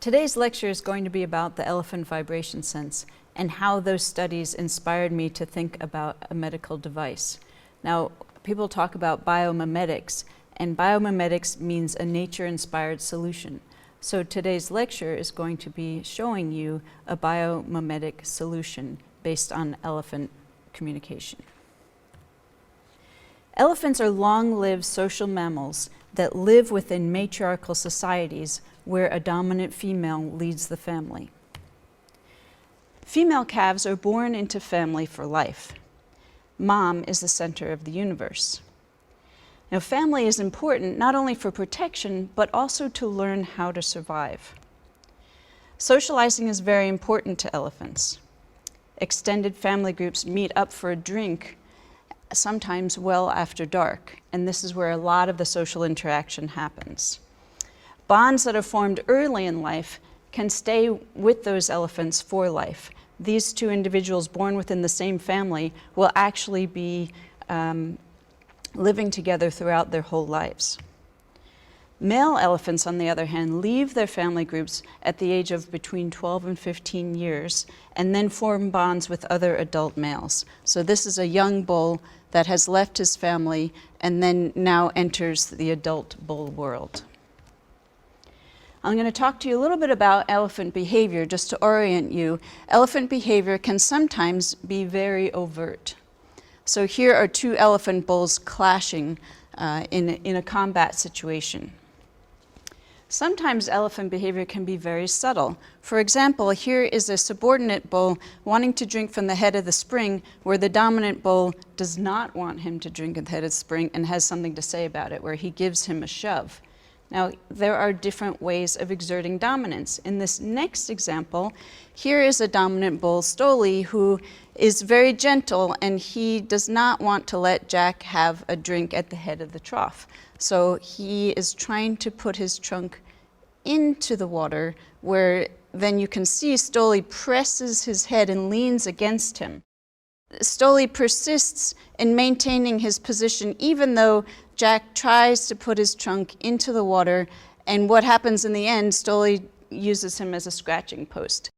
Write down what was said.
Today's lecture is going to be about the elephant vibration sense and how those studies inspired me to think about a medical device. Now, people talk about biomimetics, and biomimetics means a nature-inspired solution. So today's lecture is going to be showing you a biomimetic solution based on elephant communication. Elephants are long-lived social mammals that live within matriarchal societies where a dominant female leads the family. Female calves are born into family for life. Mom is the center of the universe. Now, family is important not only for protection, but also to learn how to survive. Socializing is very important to elephants. Extended family groups meet up for a drink, sometimes well after dark, and this is where a lot of the social interaction happens. Bonds that are formed early in life can stay with those elephants for life. These two individuals born within the same family will actually be living together throughout their whole lives. Male elephants, on the other hand, leave their family groups at the age of between 12 and 15 years and then form bonds with other adult males. So this is a young bull that has left his family and then now enters the adult bull world. I'm going to talk to you a little bit about elephant behavior just to orient you. Elephant behavior can sometimes be very overt. So here are two elephant bulls clashing in a combat situation. Sometimes elephant behavior can be very subtle. For example, here is a subordinate bull wanting to drink from the head of the spring where the dominant bull does not want him to drink at the head of the spring and has something to say about it, where he gives him a shove. Now, there are different ways of exerting dominance. In this next example, here is a dominant bull, Stoli, who is very gentle, and he does not want to let Jack have a drink at the head of the trough. So he is trying to put his trunk into the water, where then you can see Stoli presses his head and leans against him. Stoli persists in maintaining his position even though Jack tries to put his trunk into the water, and what happens in the end, Stoli uses him as a scratching post.